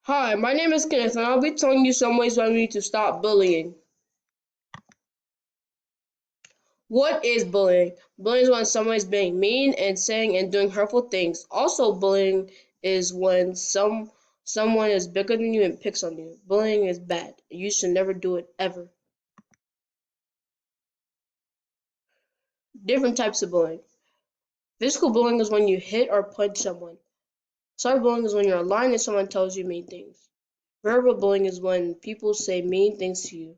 Hi, my name is Kenneth, and I'll be telling you some ways I need to stop bullying. What is bullying? Bullying is when someone is being mean and saying and doing hurtful things. Also, bullying is when someone is bigger than you and picks on you. Bullying is bad. You should never do it ever. Different types of bullying. Physical bullying is when you hit or punch someone. Cyberbullying is when you're online and someone tells you mean things. Verbal bullying is when people say mean things to you.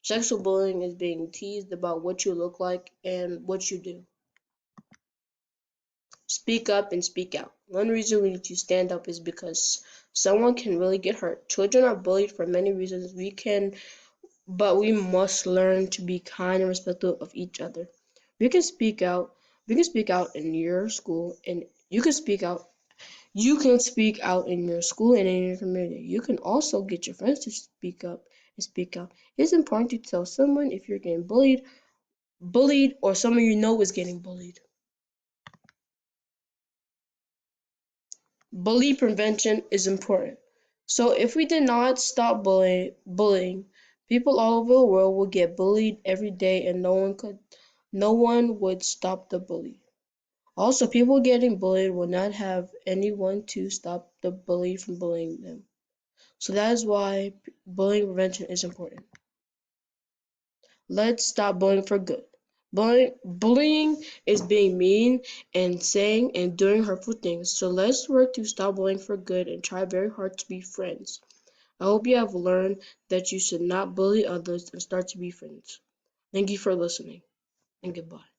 Sexual bullying is being teased about what you look like and what you do. Speak up and speak out. One reason we need to stand up is because someone can really get hurt. Children are bullied for many reasons. But we must learn to be kind and respectful of each other. We can speak out. We can speak out in your school, and you can speak out. You can speak out in your school and in your community. You can also get your friends to speak up and speak out. It's important to tell someone if you're getting bullied, or someone you know is getting bullied. Bully prevention is important. So if we did not stop bullying, people all over the world would get bullied every day and no one would stop the bully. Also, people getting bullied will not have anyone to stop the bully from bullying them. So that is why bullying prevention is important. Let's stop bullying for good. Bullying is being mean and saying and doing hurtful things. So let's work to stop bullying for good and try very hard to be friends. I hope you have learned that you should not bully others and start to be friends. Thank you for listening, and goodbye.